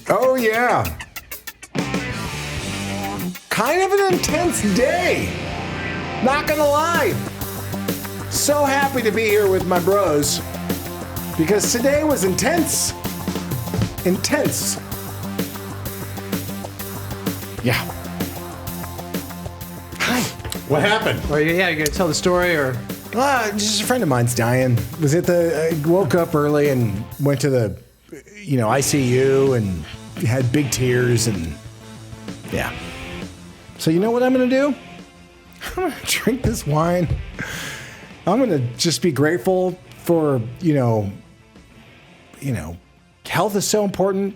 Oh, yeah. Kind of an intense day. Not gonna lie. So happy to be here with my bros because today was intense. Intense. Yeah. Hi. What happened? Or yeah, you gonna tell the story or? Just a friend of mine's dying. I woke up early and went to the, ICU and had big tears and yeah. So you know what I'm gonna do? I'm gonna drink this wine. I'm gonna just be grateful for, health is so important.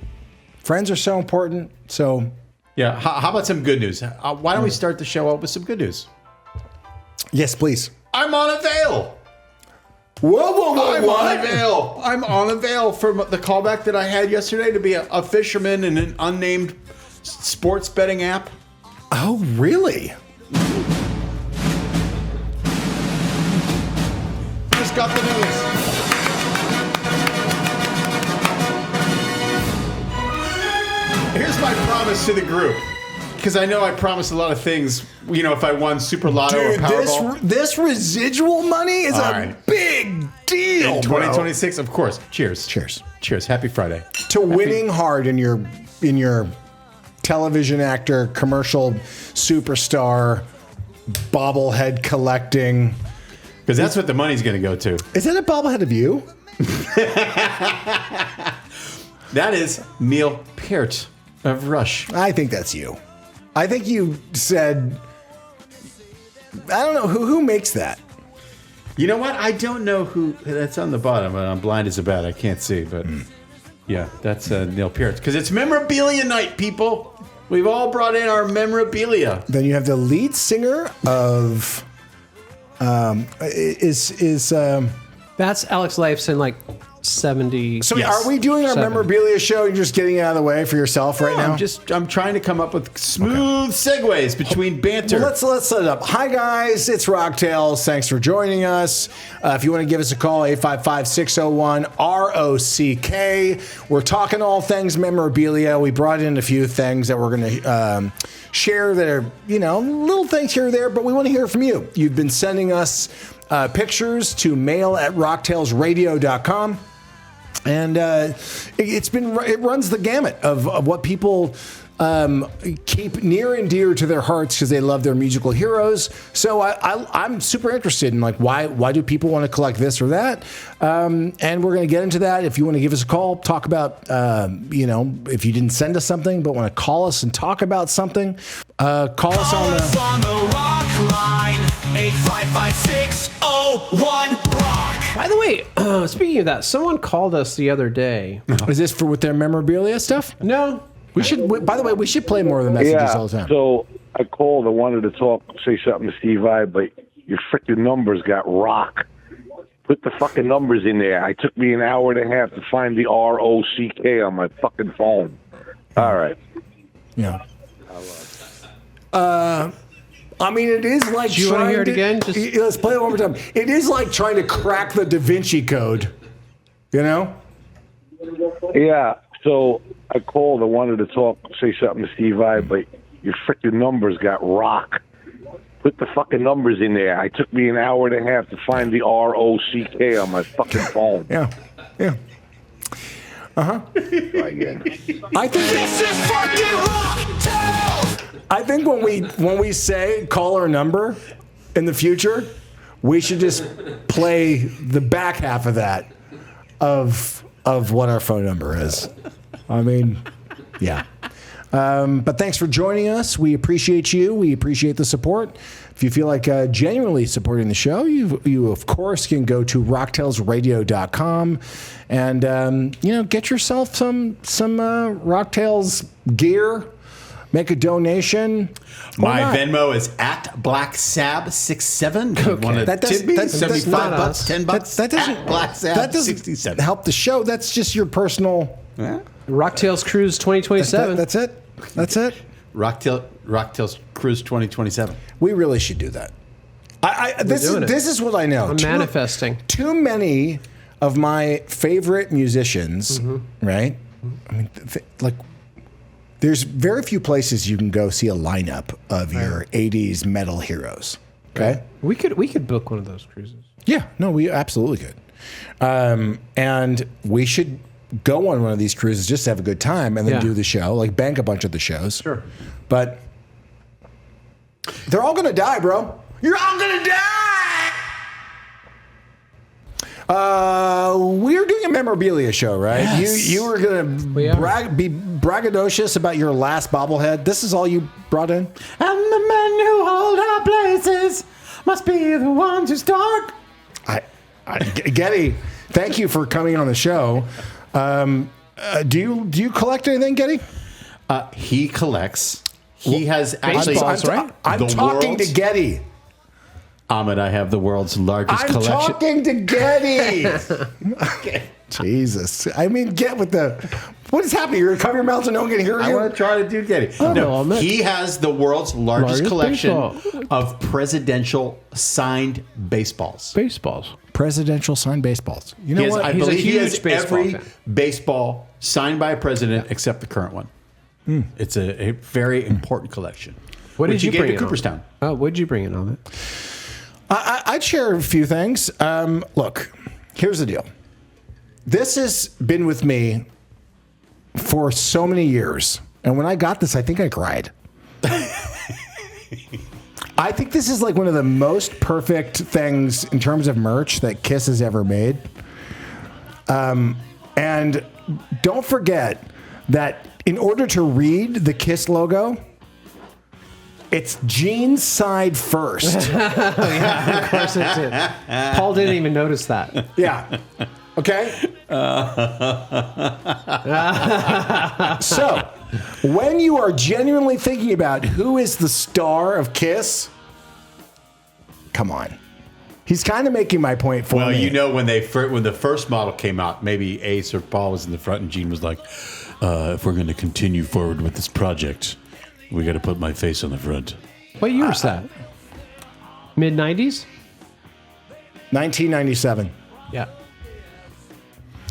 Friends are so important. So yeah, how about some good news? Why don't we start the show out with some good news? yes, please. I'm on a veil. Whoa, I'm on a veil. I'm on a veil from the callback that I had yesterday to be a fisherman in an unnamed sports betting app. Oh, really? Just got the news. Here's my promise to the group. Because I know I promised a lot of things, if I won Super Lotto or Powerball. This residual money is All a right. big deal, In 2026, of course. Cheers. Cheers. Cheers. Happy Friday. To winning hard in your television actor, commercial superstar, bobblehead collecting. Because that's what the money's going to go to. Is that a bobblehead of you? That is Neil Peart of Rush. I think that's you. I think you said, I don't know, who makes that? You know what? I don't know who. That's on the bottom. I'm blind as a bat. I can't see. But yeah, that's Neil Peart. Because it's Memorabilia night, people. We've all brought in our memorabilia. Then you have the lead singer of, That's Alex Lifeson, like 70. So Yes. are we doing our memorabilia show? You're just getting it out of the way for yourself right now? I'm trying to come up with smooth segues between banter. Well, let's set it up. Hi, guys. It's Rocktails. Thanks for joining us. If you want to give us a call, 855-601-ROCK. We're talking all things memorabilia. We brought in a few things that we're going to share that are, little things here or there, but we want to hear from you. You've been sending us pictures to mail@rocktailsradio.com. And it runs the gamut of what people keep near and dear to their hearts because they love their musical heroes. So I'm super interested in why do people want to collect this or that? And we're going to get into that. If you want to give us a call, talk about if you didn't send us something but want to call us and talk about something, call us on the Rock line 855-601-ROCK. By the way, speaking of that, someone called us the other day. Is this with their memorabilia stuff? No. We should. By the way, we should play more of the messages all the time. So I called. I wanted to say something to Steve I, but your freaking numbers got rock. Put the fucking numbers in there. It took me an hour and a half to find the ROCK on my fucking phone. All right. Yeah. I mean, it is like Do you want to hear it again? Let's play it one more time. It is like trying to crack the Da Vinci Code. Yeah. So I called. I wanted to say something to Steve I, but your freaking numbers got rock. Put the fucking numbers in there. It took me an hour and a half to find the ROCK on my fucking phone. Yeah. Try again. I think This is fucking Rocktails! I think when we say call our number in the future, we should just play the back half of that of what our phone number is. I mean, yeah. But thanks for joining us. We appreciate you. We appreciate the support. If you feel like genuinely supporting the show, you of course can go to rocktailsradio.com and get yourself some Rocktails gear. Make a donation. My Venmo is @BlackSab67. Okay. That doesn't- that- that's not $75, us. $10. That doesn't @BlackSab67. help the show. That's just your personal. Yeah. Rocktails Cruise 2027. That's it. That's it. Rocktails Cruise 2027. We really should do that. This is what I know. I'm manifesting. Too many of my favorite musicians, right? I mean, there's very few places you can go see a lineup of your '80s metal heroes. Okay, we could book one of those cruises. Yeah, no, we absolutely could, and we should go on one of these cruises just to have a good time and then do the show, like bank a bunch of the shows. Sure, but they're all gonna die, bro. You're all gonna die. We're doing a memorabilia show, right? Yes. You were gonna be braggadocious about your last bobblehead. This is all you brought in. And the men who hold our places must be the ones who start. Getty, thank you for coming on the show. Do you collect anything, Getty? He collects. He has actually. I'm talking to Getty. Ahmed, I have the world's largest collection. I'm talking to Getty. Jesus. I mean, get with the... What is happening? You're going to cover your mouth so no one can hear you? I want to try to do Getty. He has the world's largest collection of presidential signed baseballs. Presidential signed baseballs. You know what? I believe he has every baseball signed by a president except the current one. It's a very important collection. What did you bring to in Cooperstown? Oh, what did you bring in on it? I'd share a few things. Look, here's the deal. This has been with me for so many years. And when I got this, I think I cried. I think this is like one of the most perfect things in terms of merch that Kiss has ever made. And don't forget that in order to read the Kiss logo, it's Gene's side first. Yeah, of course it did. Paul didn't even notice that. Yeah. Okay? So, when you are genuinely thinking about who is the star of Kiss, come on. He's kind of making my point for me. Well, you know, when the first model came out, maybe Ace or Paul was in the front and Gene was like, if we're going to continue forward with this project, we got to put my face on the front. What year was that? Mid-90s? 1997. Yeah.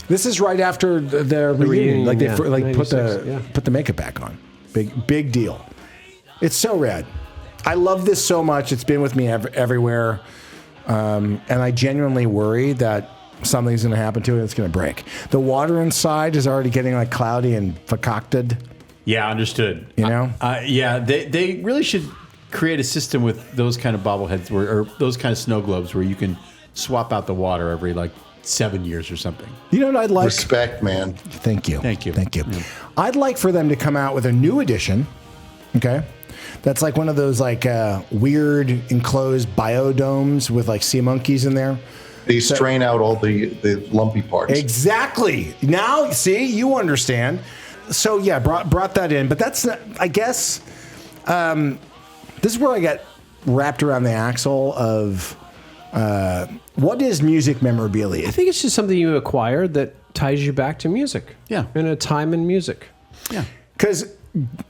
This is right after their reunion. Like they put the makeup back on. Big deal. It's so rad. I love this so much. It's been with me everywhere. And I genuinely worry that something's going to happen to it and it's going to break. The water inside is already getting like cloudy and concocted. Yeah, understood. You know? Yeah, they really should create a system with those kind of bobbleheads or those kind of snow globes where you can swap out the water every like 7 years or something. You know what I'd like? Respect, man. Thank you. Thank you. Yeah. I'd like for them to come out with a new edition. Okay. That's like one of those like weird enclosed biodomes with like sea monkeys in there. They strain out all the lumpy parts. Exactly. Now, see, you understand. So yeah, brought that in, but that's not, I guess this is where I get wrapped around the axle of what is music memorabilia? I think it's just something you acquire that ties you back to music. Yeah. In a time in music. Yeah. Because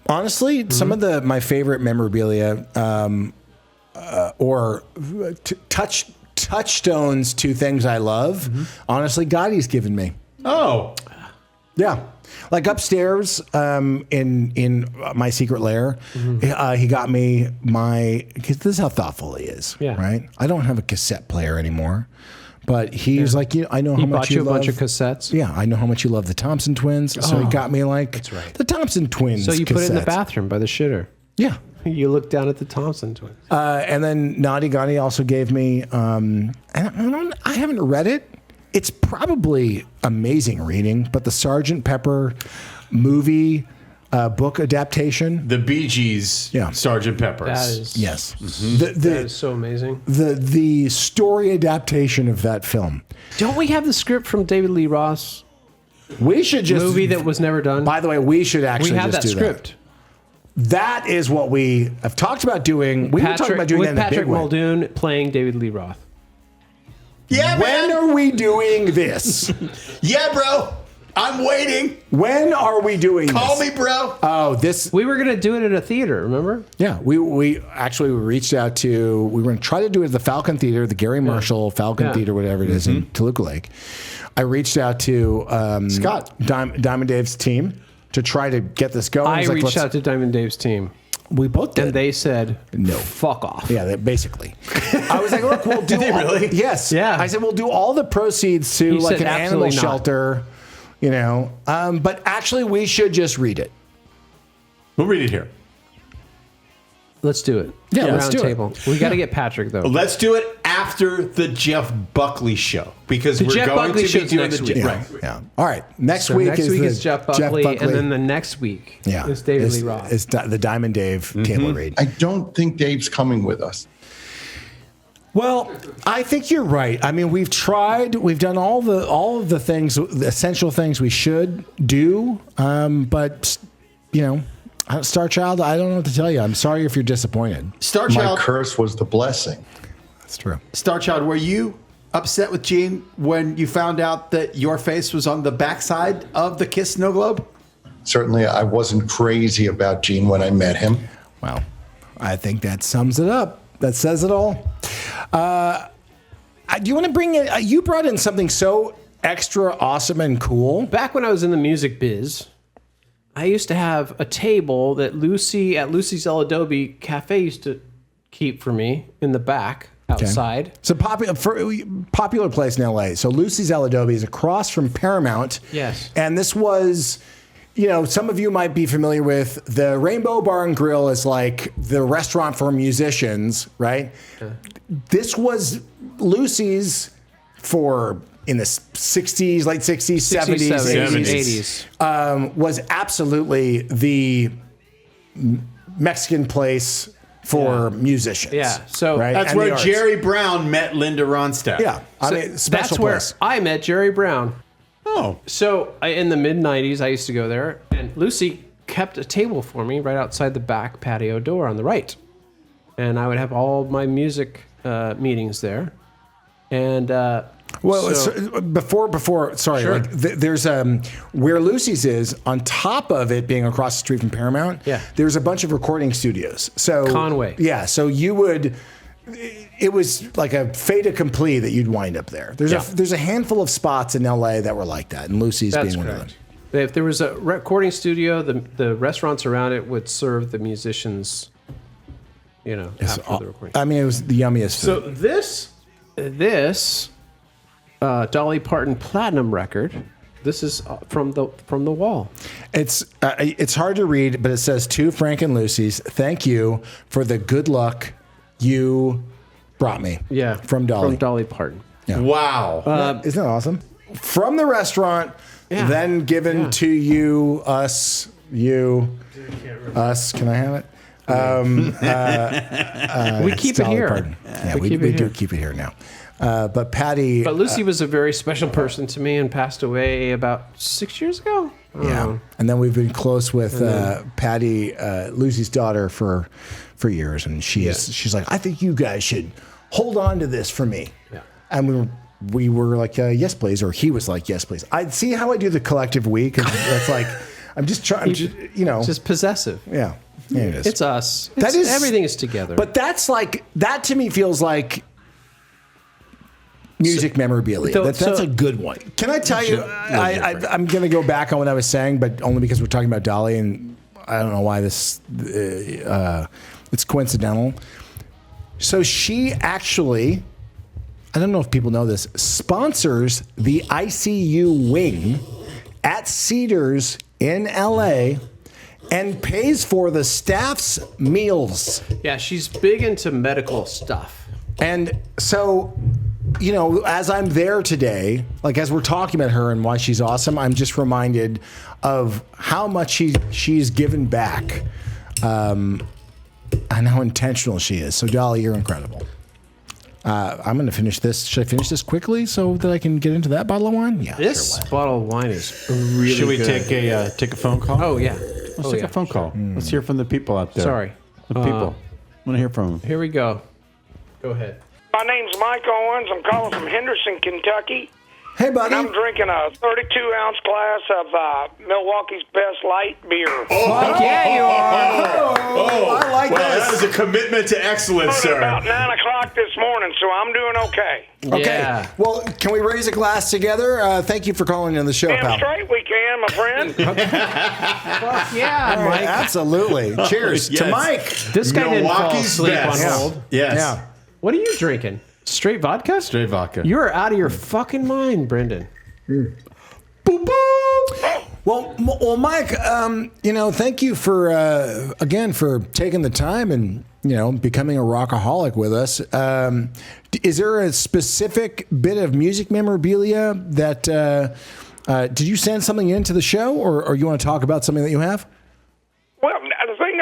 honestly, some of my favorite memorabilia or touchstones to things I love, honestly, Gotti's given me. Oh. Yeah. Like upstairs in my secret lair, he got me this is how thoughtful he is, right? I don't have a cassette player anymore, but he's like, I know how much you love. He bought you a bunch of cassettes? Yeah, I know how much you love the Thompson Twins, so he got me like the Thompson Twins So you put it in the cassettes. bathroom by the shitter? Yeah. You look down at the Thompson Twins. And then Naughty Gotti also gave me, and I haven't read it. It's probably amazing reading, but the Sgt. Pepper movie book adaptation. The Bee Gees, Sgt. Peppers. That is, Yes. that is so amazing. The story adaptation of that film. Don't we have the script from David Lee Ross? We should just... Movie that was never done? By the way, we should actually we have just that do script. That is what we have talked about doing. We were talking about doing that in a big Patrick way. Muldoon playing David Lee Roth. Yeah, when man. are we doing this? Yeah, bro. I'm waiting. When are we doing Call this? me, bro. Oh, this. We were going to do it at a theater, remember? Yeah, we actually reached out to. We were going to try to do it at the Falcon Theater, the Gary Marshall Falcon Theater, whatever it is in Toluca Lake. I reached out to Scott. Diamond Dave's team to try to get this going. I was like, reached let's- out to Diamond Dave's team, We both did. and they said, No. fuck off. Yeah, basically. I was like, look, we'll do. they really? Yes. Yeah. I said we'll do all the proceeds to He like said an animal absolutely not. shelter, you know. But actually, we should just read it. We'll read it here. Let's do it. Yeah, let's Round do it. table. We got to get Patrick, though. Let's do it after the Jeff Buckley show because we're Jeff going Buckley to be show's doing next the week. Yeah. right. Yeah. All right. Next So week next is week the is Jeff Buckley, and then the next week is David Lee Roth. Is the Diamond Dave table read. I don't think Dave's coming with us. Well, I think you're right. I mean, we've tried. We've done all of the things, the essential things we should do. But you know, Star Child, I don't know what to tell you. I'm sorry if you're disappointed. Star My Child, curse was the blessing. That's true. Star Child, were you upset with Gene when you found out that your face was on the backside of the Kiss Snow Globe? Certainly, I wasn't crazy about Gene when I met him. Well, I think that sums it up. That says it all. Do you want to bring in? You brought in something so extra awesome and cool. Back when I was in the music biz, I used to have a table that Lucy at Lucy's El Adobe Cafe used to keep for me in the back outside. It's a popular place in LA. So Lucy's El Adobe is across from Paramount. Yes. And this was, you know, some of you might be familiar with the Rainbow Bar and Grill is like the restaurant for musicians, right? This was Lucy's for in the 60s, late 60s, 70s, 80s. Was absolutely the Mexican place for musicians. Yeah, so right? That's And the where arts. Jerry Brown met Linda Ronstadt. Yeah, I mean, special that's where place. I met Jerry Brown. Oh. So in the mid 90s, I used to go there, and Lucy kept a table for me right outside the back patio door on the right. And I would have all my music meetings there. And Well, so- before, sorry, Sure. like there's where Lucy's is on top of it being across the street from Paramount. Yeah. There's a bunch of recording studios. So Conway. Yeah, so you would. It was like a fait accompli that you'd wind up there. There's a handful of spots in LA that were like that, and Lucy's that's being one of correct. them. If there was a recording studio, the restaurants around it would serve the musicians, you know, after the recording. I mean, it was the yummiest So food. this Dolly Parton platinum record. This is from the wall. It's hard to read, but it says to Frank and Lucy's, thank you for the good luck you brought me. Yeah, From Dolly. From Dolly Parton. Yeah. Wow. Isn't that awesome? From the restaurant, Yeah. then given Yeah. to you, us, you, us. Can I have it? We keep it Dolly here. Parton. Yeah, We we keep it do here. keep it here now. But Patty, But Lucy was a very special person to me and passed away about 6 years ago. yeah. And then we've been close with Patty, Lucy's daughter, for years, and she's like, I think you guys should hold on to this for me. Yeah. And we were like, yes, please, or he was like, yes, please. I see how I do the collective we, because that's like, I'm just trying, you know, Just possessive. yeah, yeah, it is. It's us. That is- Everything is together. But that's like that to me feels like music memorabilia. That's so- a good one. Can I tell you? I'm going to go back on what I was saying, but only because we're talking about Dolly, and I don't know why this. It's coincidental. So she actually, I don't know if people know this, sponsors the ICU wing at Cedars in LA and pays for the staff's meals. yeah, she's big into medical stuff. And so, you know, as I'm there today, like as we're talking about her and why she's awesome, I'm just reminded of how much she's given back, and how intentional she is. So, Dolly, you're incredible. I'm going to finish this. Should I finish this quickly so that I can get into that bottle of wine? Yeah, This sure. bottle of wine is really Should we good. take a phone call? Oh, yeah. Let's take a phone call. Let's hear from the people out there. Sorry. The people. Want to hear from them. Here we go. Go ahead. My name's Mike Owens. I'm calling from Henderson, Kentucky. Hey, buddy. And I'm drinking a 32-ounce glass of Milwaukee's Best Light beer. Fuck yeah, you are. Oh, I like well, this. that is a commitment to excellence, It's sir. about 9 o'clock this morning, so I'm doing okay. Okay. Yeah. Well, can we raise a glass together? Thank you for calling in the show, Damn pal. straight we can, my friend. Fuck yeah, All right, Mike. absolutely. Cheers to Yes. Mike. This guy didn't fall Milwaukee's asleep best. on hold. Yes. Yeah. What are you drinking? Straight vodka? Straight vodka. You're out of your fucking mind, Brendan. Boop, boop. Well, Mike, thank you for again for taking the time and becoming a rockaholic with us. Is there a specific bit of music memorabilia that did you send something into the show, or you want to talk about something that you have? Well, the thing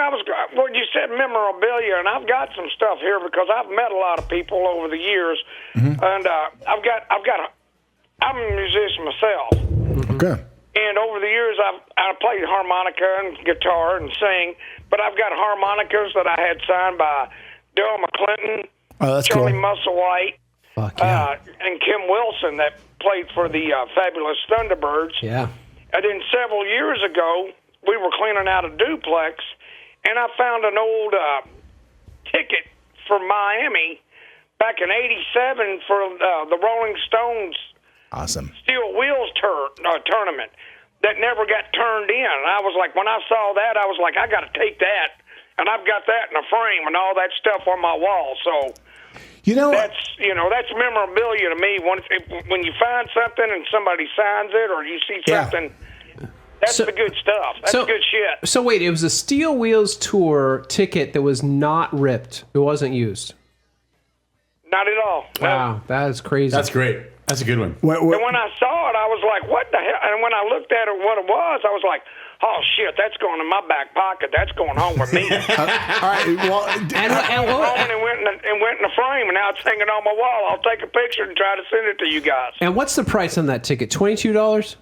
you said memorabilia, and I've got some stuff here because I've met a lot of people over the years, and I'm a musician myself. Okay. And over the years, I played harmonica and guitar and sing, but I've got harmonicas that I had signed by Dale McClinton, Oh, that's Charlie cool. Musselwhite, Fuck yeah. and Kim Wilson that played for the Fabulous Thunderbirds. Yeah. And then several years ago, we were cleaning out a duplex, and I found an old ticket for Miami back in '87 for the Rolling Stones Awesome. Steel Wheels tournament that never got turned in. And I was like, when I saw that, I was like, I got to take that. And I've got that in a frame and all that stuff on my wall. So that's memorabilia to me. When you find something and somebody signs it or you see something, that's the good stuff. That's good shit. So wait, it was a Steel Wheels tour ticket that was not ripped. It wasn't used. Not at all. Wow, that is crazy. That's great. That's a good one. And when I saw it, I was like, what the hell? And when I looked at it, what it was, I was like, oh, shit, that's going in my back pocket. That's going home with me. All right. Well, And went in the frame, and now it's hanging on my wall. I'll take a picture and try to send it to you guys. And what's the price on that ticket? $22?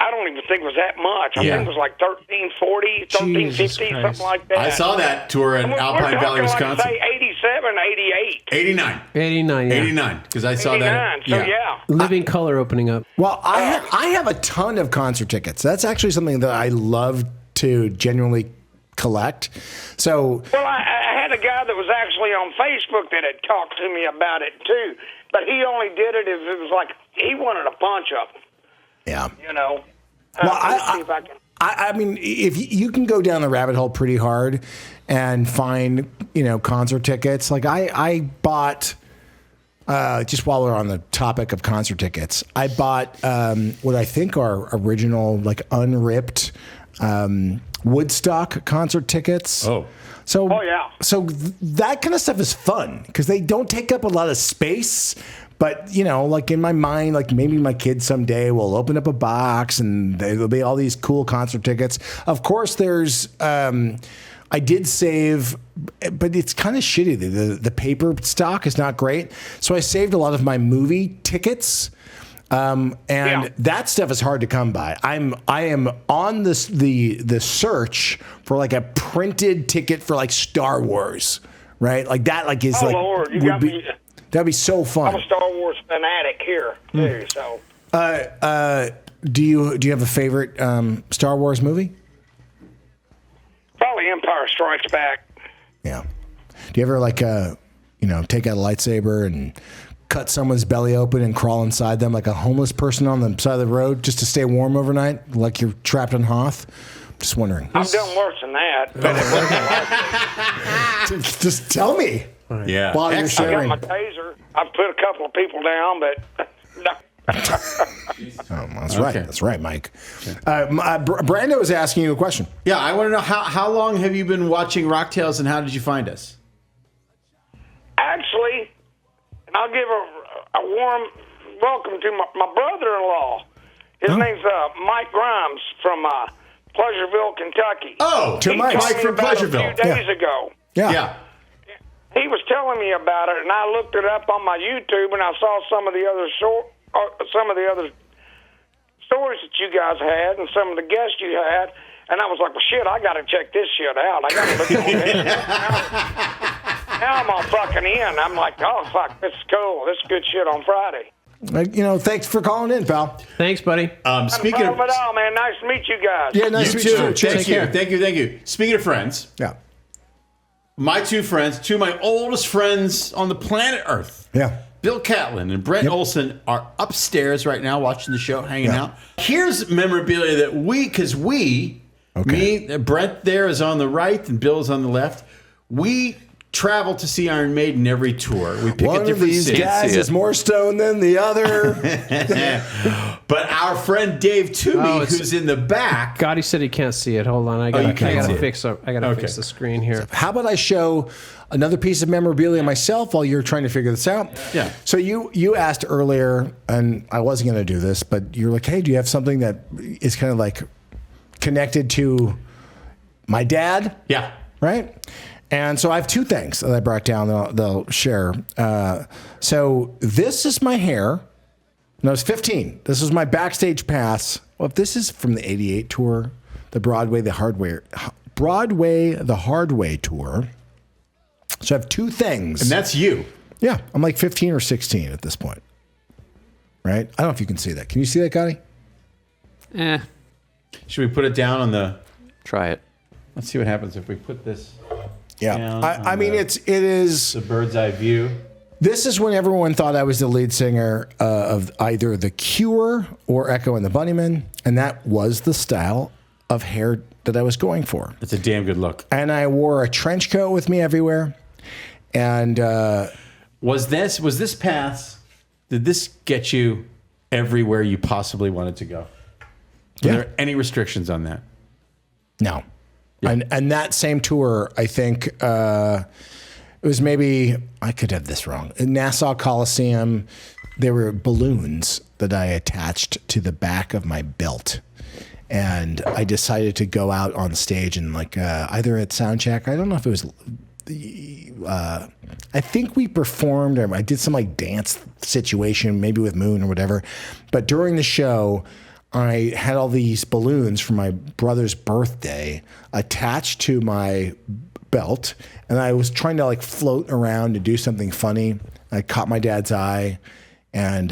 I don't even think it was that much. I think it was like $13.40, Jesus $13.50, Christ. something like that. I saw that tour in And we're Alpine Valley, talking Wisconsin. Like, say, 87, 88. 89. 89, yeah. 89. Because I saw 89, that. so yeah. Living Color opening up. Well, I have a ton of concert tickets. That's actually something that I love to genuinely collect. So, Well, I had a guy that was actually on Facebook that had talked to me about it, too. But he only did it if it was like, he wanted a bunch of them, yeah. you know. Well, Let me see if I can. I mean, if you can go down the rabbit hole pretty hard and find, concert tickets. Like I bought, just while we're on the topic of concert tickets, I bought what I think are original, like unripped Woodstock concert tickets. Oh. So, yeah. So that kind of stuff is fun because they don't take up a lot of space. But, like in my mind, like maybe my kids someday will open up a box and there'll be all these cool concert tickets. Of course, there's, I did save, but it's kind of shitty. The paper stock is not great. So I saved a lot of my movie tickets. That stuff is hard to come by. I am on the search for like a printed ticket for like Star Wars, right? Like that, like is like, Lord, you got me. That'd be so fun. I'm a Star Wars fanatic here, too, so. Do you have a favorite Star Wars movie? Probably Empire Strikes Back. Yeah. Do you ever take out a lightsaber and cut someone's belly open and crawl inside them like a homeless person on the side of the road just to stay warm overnight, like you're trapped on Hoth? Just wondering. I've done worse than that. But Just tell me. Yeah. While you're I got sharing. my taser. I've put a couple of people down, but no. Oh, that's right. That's right, Mike. Brando is asking you a question. Yeah, I want to know how long have you been watching Rock Tales and how did you find us? Actually, and I'll give a warm welcome to my brother-in-law. His name's Mike Grimes from Pleasureville, Kentucky. Oh, To He Mike. told Mike me from about it Pleasureville. a few days ago. Yeah. He was telling me about it, and I looked it up on my YouTube, and I saw some of the other stories that you guys had, and some of the guests you had, and I was like, "Well, shit, I got to check this shit out. I got to look at this." Now I'm all fucking in. I'm like, "Oh fuck, this is cool. This is good shit on Friday." thanks for calling in, pal. Thanks, buddy. Speaking No of, problem at all, man. Nice to meet you guys. Yeah, nice you to meet too. you. Cheers. Thank you. Speaking of friends, Yeah. my two friends, two of my oldest friends on the planet Earth. Yeah. Bill Catlin and Brent Olson are upstairs right now watching the show, hanging out. Here's memorabilia that me, Brent there is on the right and Bill's on the left. We travel to see Iron Maiden every tour. We pick One a of different these city. guys is more stoned than the other. But our friend Dave Toomey, Oh, it's- who's in the back, God, he said he can't see it. Hold on, I you gotta can't see it. fix the screen here. How about I show another piece of memorabilia myself while you're trying to figure this out? Yeah. So you asked earlier, and I wasn't going to do this, but you're like, hey, do you have something that is kind of like connected to my dad? yeah. Right? And so I have two things that I brought down that they'll share. So this is my hair. No, it's 15. This is my backstage pass. Well, if this is from the 88 tour, the Broadway, the hard way tour. So I have two things. And that's you. Yeah, I'm like 15 or 16 at this point. Right? I don't know if you can see that. Can you see that, Gotti? Should we put it down on the... Try it. Let's see what happens if we put this Yeah. down I on mean, it is... the bird's eye view. This is when everyone thought I was the lead singer of either The Cure or Echo and the Bunnymen, and that was the style of hair that I was going for. It's a damn good look. And I wore a trench coat with me everywhere. And Was this pass, did this get you everywhere you possibly wanted to go? Were there any restrictions on that? no. And that same tour, I think it was maybe, I could have this wrong, in Nassau Coliseum, there were balloons that I attached to the back of my belt. And I decided to go out on stage and like either at soundcheck, I don't know if it was, I think we performed or I did some like dance situation, maybe with Moon or whatever. But during the show, I had all these balloons for my brother's birthday attached to my belt, and I was trying to like float around to do something funny. I caught my dad's eye, and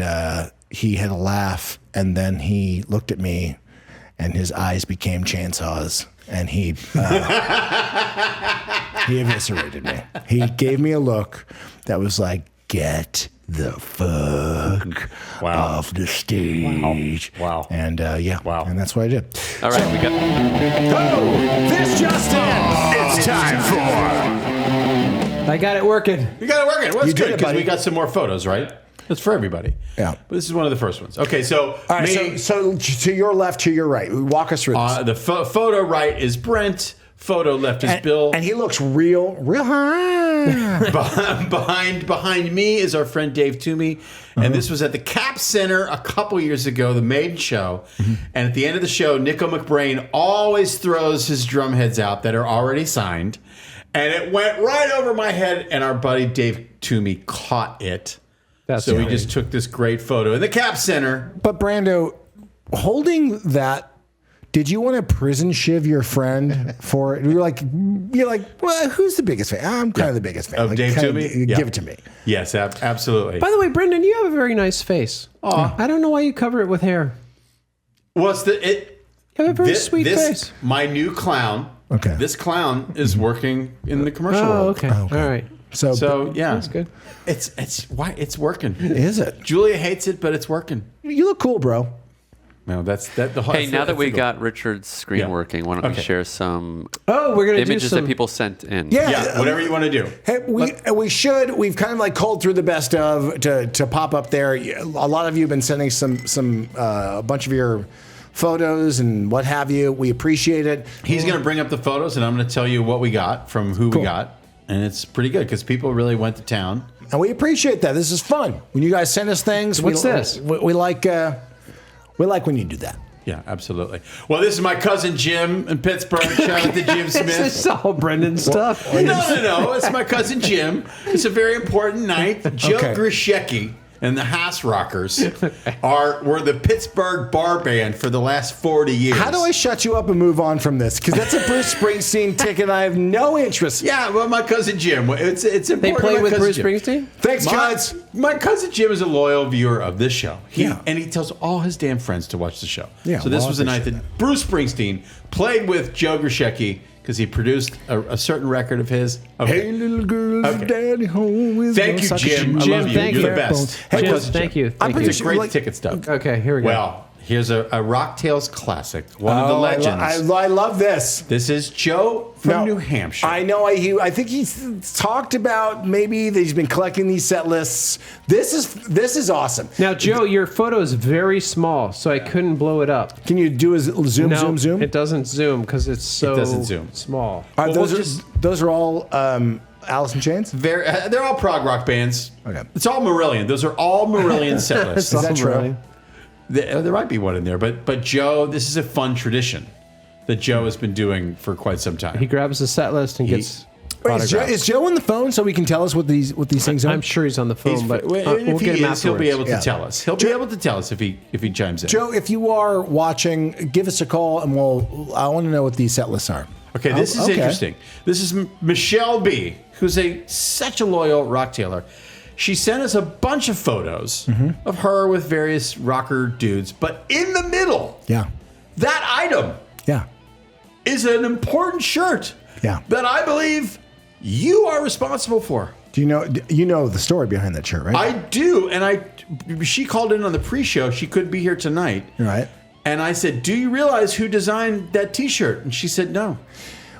he had a laugh, and then he looked at me, and his eyes became chainsaws, and he eviscerated me. He gave me a look that was like, "Get the fuck off the stage." Wow. And Wow. and that's what I did. All right, we got. This just in. It's time for. I got it working. You got it working. Well, You that's did good it, because buddy. we got some more photos, right? That's for everybody. Yeah. But this is one of the first ones. Okay, so All right, so to your left, to your right. Walk us through this. the photo right is Brent. Photo left is Bill. And he looks real high. Behind me is our friend Dave Toomey. And this was at the Cap Center a couple years ago, the Maiden show. And at the end of the show, Nico McBrain always throws his drum heads out that are already signed. And it went right over my head, and our buddy Dave Toomey caught it. So we just took this great photo in the Cap Center. But Brando, holding that, did you want to prison shiv your friend for it? You're like, well, who's the biggest fan? I'm kind of the biggest fan. Of Dave kinda Toomey? Give Yeah. it to me. Yes, absolutely. By the way, Brendan, you have a very nice face. I don't know why you cover it with hair. What's You have a very sweet face. My new clown. Okay. This clown is working in the commercial Oh, world. okay. All right. So yeah, That's good. It's working. Is it? Julia hates it, but it's working. You look cool, bro. No, that's the whole. Hey, now that we got Richard's screen Yeah. working, why don't we Okay. share some Oh, we're gonna do images some. that people sent in? Yeah, whatever you want to do. Hey, we should. We've kind of like culled through the best of to pop up there. A lot of you have been sending some a bunch of your photos and what have you. We appreciate it. He's going to bring up the photos, and I'm going to tell you what we got from who we got, and it's pretty good because people really went to town. And we appreciate that. This is fun. When you guys send us things, What's this? We like when you do that. Yeah, absolutely. Well, this is my cousin Jim in Pittsburgh. Shout out to Jim Smith. This is all Brendan stuff. No. It's my cousin Jim. It's a very important night. Joe Okay. Grishecki and the Haas Rockers were the Pittsburgh bar band for the last 40 years. How do I shut you up and move on from this? Because that's a Bruce Springsteen ticket. I have no interest. Yeah, well, my cousin Jim. It's important. They play my with cousin Bruce Jim. Springsteen? Thanks, guys. My cousin Jim is a loyal viewer of this show. Yeah. And he tells all his damn friends to watch the show. Yeah, so this well, was the I night appreciate that Bruce Springsteen played with Joe Grishecki because he produced a certain record of his. Okay. Hey, little girl, Okay. daddy home with Thank no you, sucker Jim. I Jim, love you. thank You're you. the best. Hey, My Jim, cousin thank Jim. you. I'm Thank pretty you. It's a sure- great like- ticket stub. Okay, here we go. Well, here's a Rock Tales classic. One of the Oh, legends. I love this. This is Joe from No, New Hampshire. I know. I think he's talked about maybe that he's been collecting these set lists. This is awesome. Now, Joe, your photo is very small, so I couldn't blow it up. Can you do a zoom, No, zoom? it doesn't zoom because it's so doesn't zoom. small. All right, Well, those are all Alice in Chains. They're all prog rock bands. Okay. It's all Marillion. Those are all Marillion set lists. Is that true? There might be one in there, but Joe, this is a fun tradition that Joe has been doing for quite some time. He grabs the set list and gets. Wait, is Joe on the phone so he can tell us what these things are? I'm sure he's on the phone, but If we'll he get him is, he'll be able to Yeah. tell us. He'll be able to tell us if he chimes in. Joe, if you are watching, give us a call and I want to know what these set lists are. Okay, this is Okay. interesting. This is Michelle B., who's such a loyal rock tailor. She sent us a bunch of photos of her with various rocker dudes, but in the middle, Yeah. that item Yeah. is an important shirt Yeah. that I believe you are responsible for. Do you know the story behind that shirt, right? I do, and she called in on the pre-show. She couldn't be here tonight. Right. And I said, "Do you realize who designed that T-shirt?" And she said, "No."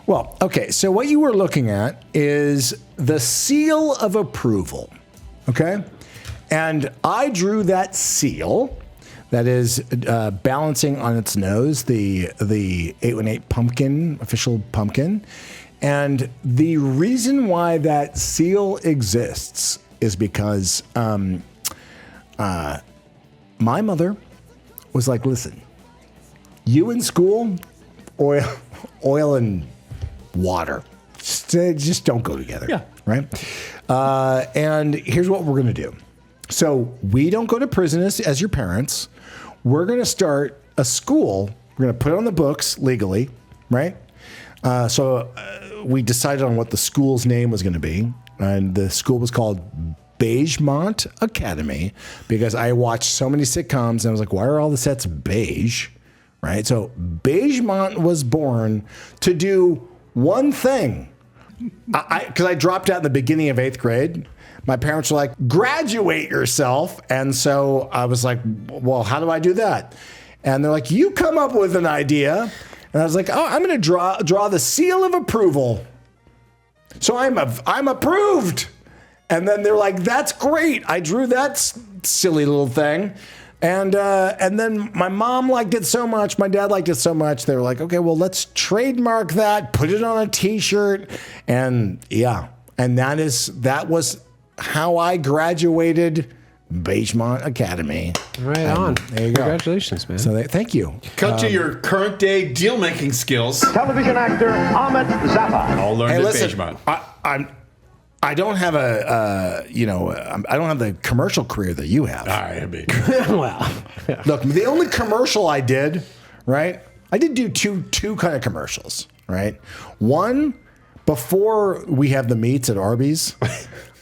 Well, okay. So what you were looking at is the seal of approval. Okay. And I drew that seal that is balancing on its nose the 818 pumpkin, official pumpkin. And the reason why that seal exists is because my mother was like, listen, you in school, oil and water, just don't go together. Yeah. Right. And here's what we're going to do. So we don't go to prison as your parents. We're going to start a school. We're going to put it on the books legally. Right. So we decided on what the school's name was going to be. And the school was called Beigemont Academy because I watched so many sitcoms and I was like, why are all the sets beige? Right. So Beigemont was born to do one thing. Because I dropped out in the beginning of 8th grade. My parents were like, graduate yourself. And so I was like, well, how do I do that? And they're like, you come up with an idea. And I was like, oh, I'm going to draw the seal of approval. So I'm approved. And then they're like, that's great. I drew that silly little thing. And then my mom liked it so much. My dad liked it so much. They were like, okay, well, let's trademark that, put it on a T-shirt. And yeah, and that was how I graduated Beigemont Academy. Right on. There you go. Congratulations, man. So thank you. Cut to your current day deal making skills. Television actor Ahmet Zappa. All learned Hey, at listen, Beigemont. I don't have I don't have the commercial career that you have. All right, baby. Wow. Look, the only commercial I did, right? I did do two kind of commercials, right? One, before we have the meats at Arby's,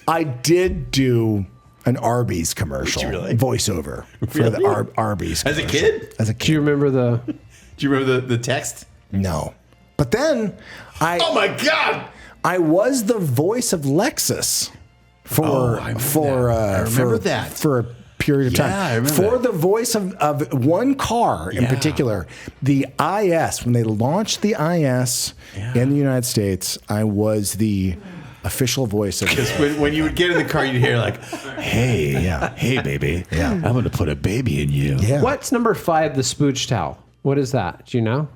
I did do an Arby's commercial voiceover for the Arby's As a commercial. kid? As a Do you kid, remember the? Do you remember the text? no. But then Oh my God! I was the voice of Lexus for I remember for that. I remember that. for a period of time. Yeah, I remember for that. the voice of one car in Yeah. particular, the IS. When they launched the IS in the United States, I was the official voice of it. When you would get in the car, you'd hear like, Hey, yeah, "Hey, baby, Yeah. I'm going to put a baby in you." yeah. What's number 5? The spooch towel. What is that? Do you know?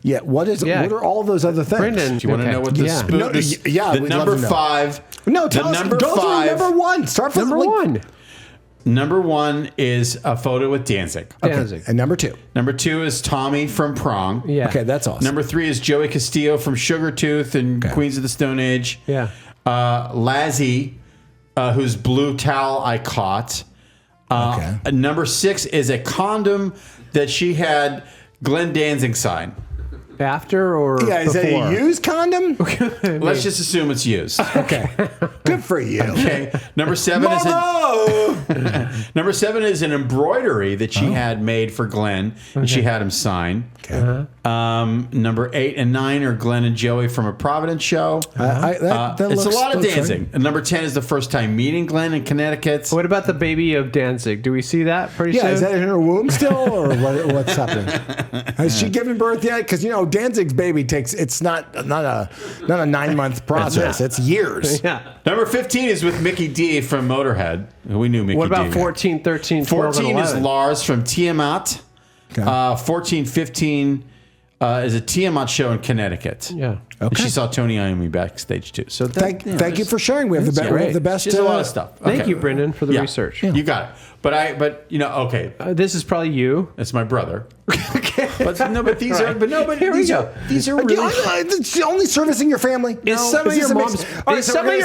Yeah. What Yeah. are all those other things? Brendan, Do you want to okay. know what the Yeah. spoon? No, yeah, the we'd love number to know. 5. No, the tell us. number Go through 5. number 1. Start from Number 1. Number 1 is a photo with Danzig. Danzig. And number 2. Number 2 is Tommy from Prong. Yeah. Okay, that's awesome. Number 3 is Joey Castillo from Sugartooth and Queens of the Stone Age. Yeah. Lazzie, whose blue towel I caught. Number 6 is a condom that she had Glenn Danzig sign. After or Yeah, is that before? a used condom? Let's just assume it's used. Okay. Good for you. Okay. Number 7 is Number 7 is an embroidery that she had made for Glenn, and she had him sign. Okay. Number 8 and 9 are Glenn and Joey from a Providence show. That It's a looks- lot of looks dancing. right. And number 10 is the first time meeting Glenn in Connecticut. What about the baby of Danzig? Do we see that pretty soon? Yeah, is that in her womb still, or what's happening? Has she given birth yet? Because Danzig's baby it's not a 9-month process. It's years. Yeah. Number 15 is with Mickey D from Motorhead. We knew Mickey D. What about 14, 13, 12, 14 and is 11? Lars from Tiamat. Okay. 14, 15 is a Tiamat show in Connecticut. Yeah. And she saw Tony Iommi backstage too. So Thank you for sharing. We have the best. There's a lot of stuff. Thank Okay. you, Brendan, for the Yeah. research. You got it. But okay. This is probably you. It's my brother. But these are these are really. It's only servicing your family. Is some of your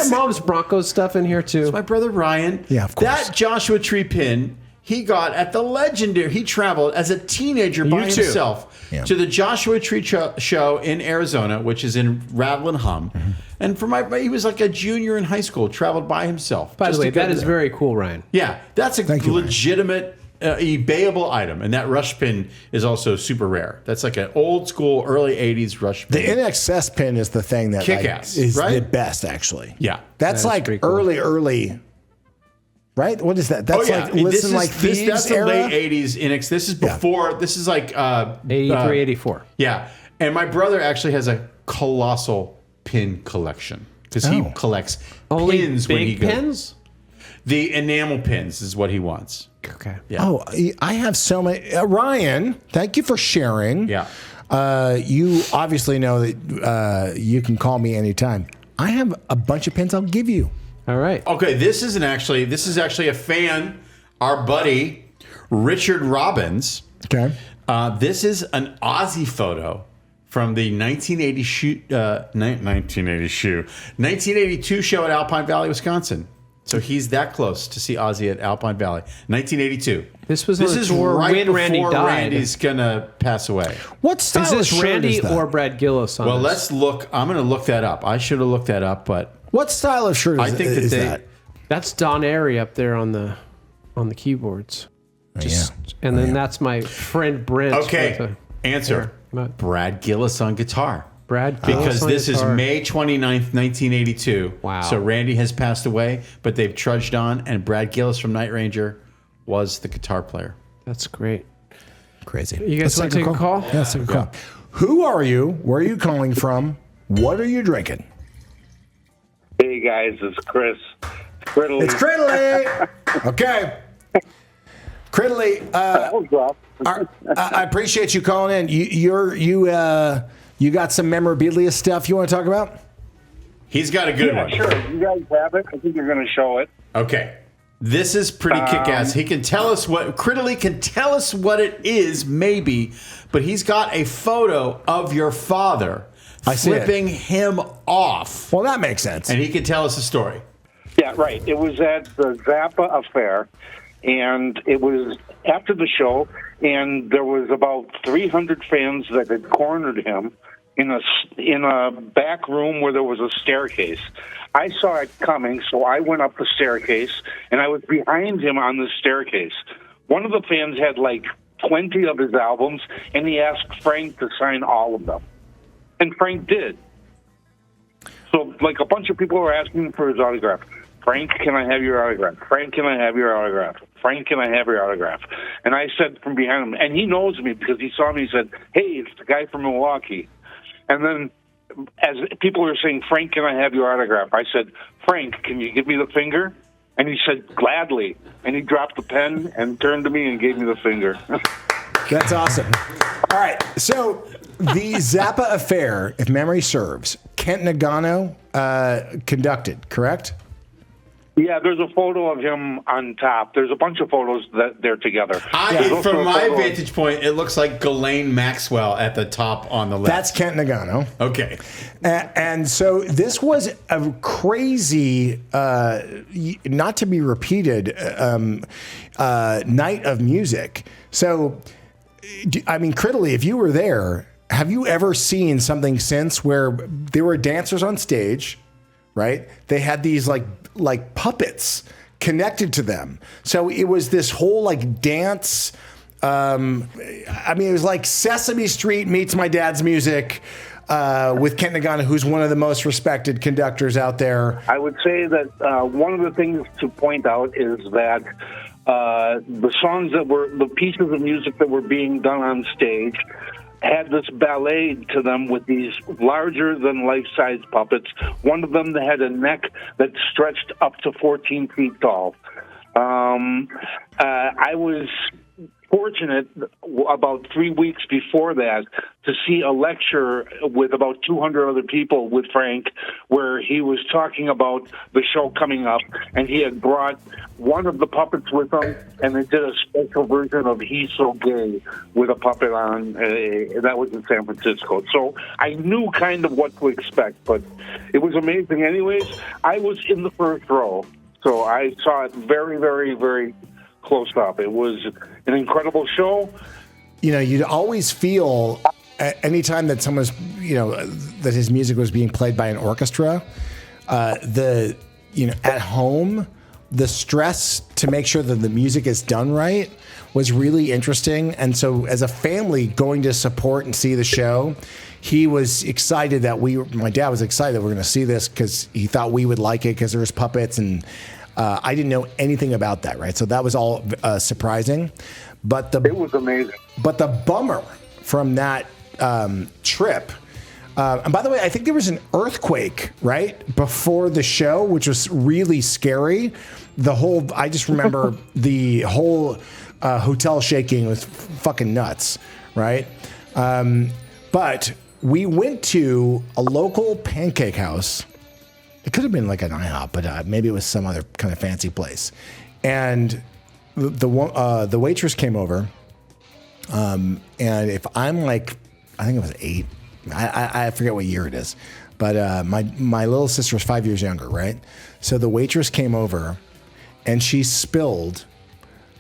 mom's Broncos stuff in here too? It's my brother Ryan. Yeah, of course. That Joshua Tree pin he got at the legendary. He traveled as a teenager by too. himself to the Joshua Tree show in Arizona, which is in Rattle and Hum. Mm-hmm. And he was like a junior in high school, traveled by himself. By the just way, to go that is there. very cool, Ryan. Yeah, that's a Thank you, Ryan. legitimate eBayable item, and that rush pin is also super rare. That's like an old school, early '80s rush The pin. NXS pin is the thing that Kick-ass, is right? the best, actually. Yeah. That's That is like pretty cool. early. Right? What is that? That's like listen like thieves that's the era. late '80s NX. This is before. This is like 83, 84. Yeah, and my brother actually has a colossal pin collection because he Oh. collects Only pins when he big goes. pins? The enamel pins is what he wants. Okay. Yeah. Oh, I have so many. Ryan, thank you for sharing. Yeah. You obviously know that you can call me anytime. I have a bunch of pins I'll give you. All right. Okay, this is actually a fan, our buddy Richard Robbins. Okay. This is an Ozzy photo from the 1982 show at Alpine Valley, Wisconsin. So he's that close to see Ozzy at Alpine Valley, 1982. This was on the is tour right when Randy before died. Randy's gonna pass away. What style Is of this shirt Randy is that? or Brad Gillis on Well, this? let's look. I'm gonna look that up. I should have looked that up, but What style of shirt is, I think that is they. that? That's Don Airy up there on the keyboards. And then that's my friend Brent. Okay, with answer. What? Brad Gillis on guitar. Brad Gillis Because on this is guitar. May 29th, 1982. Wow. So Randy has passed away, but they've trudged on, and Brad Gillis from Night Ranger was the guitar player. That's great. Crazy. You guys want to take a call? Yeah, let's take a call. Who are you? Where are you calling from? What are you drinking? Hey guys, it's Chris. It's Criddly. Okay. Criddly, I appreciate you calling in. You got some memorabilia stuff you want to talk about? He's got a good one. Sure, you guys have it. I think you're going to show it. Okay. This is pretty kick-ass. He can tell us Criddly can tell us what it is, maybe, but he's got a photo of your father I see it. flipping him off. Well, that makes sense. And he can tell us a story. Yeah, right. It was at the Zappa affair, and it was after the show, and there was about 300 fans that had cornered him in a back room where there was a staircase. I saw it coming, so I went up the staircase, and I was behind him on the staircase. One of the fans had like 20 of his albums, and he asked Frank to sign all of them. And Frank did. So, like, a bunch of people were asking for his autograph. Frank, can I have your autograph? Frank, can I have your autograph? Frank, can I have your autograph? And I said from behind him, and he knows me because he saw me, he said, hey, it's the guy from Milwaukee. And then as people were saying, Frank, can I have your autograph? I said, Frank, can you give me the finger? And he said, gladly. And he dropped the pen and turned to me and gave me the finger. That's awesome. All right. So the Zappa affair, if memory serves, Kent Nagano conducted, correct? Yeah, there's a photo of him on top. There's a bunch of photos that they're together. There's also From a my photo of- vantage point, it looks like Ghislaine Maxwell at the top on the left. That's Kent Nagano. Okay. And so this was a crazy, not to be repeated, night of music. So, I mean, Criddly, if you were there, have you ever seen something since where there were dancers on stage, right? They had these like puppets connected to them. So it was this whole like dance. I mean, it was like Sesame Street meets My Dad's Music with Kent Nagano, who's one of the most respected conductors out there. I would say that one of the things to point out is that the songs that were, the pieces of music that were being done on stage had this ballet to them with these larger than life-size puppets. One of them that had a neck that stretched up to 14 feet tall. I was fortunate about 3 weeks before that to see a lecture with about 200 other people with Frank where he was talking about the show coming up, and he had brought one of the puppets with him, and they did a special version of He's So Gay with a puppet on. That was in San Francisco. So I knew kind of what to expect, but it was amazing. Anyways, I was in the first row, so I saw it very, very, very close up. It was an incredible show. You know, you'd always feel anytime that someone's, you know, that his music was being played by an orchestra, at home, the stress to make sure that the music is done right was really interesting. And so as a family going to support and see the show, he was excited that my dad was excited that we're going to see this because he thought we would like it because there was puppets, and I didn't know anything about that, right? So that was all surprising. But it was amazing. But the bummer from that trip, and by the way, I think there was an earthquake right before the show, which was really scary. I just remember the whole hotel shaking was fucking nuts, right? But we went to a local pancake house. It could have been like an IHOP, but maybe it was some other kind of fancy place. And the waitress came over, and if I'm like, I think it was 8. I forget what year it is, but my little sister was 5 years younger, right? So the waitress came over, and she spilled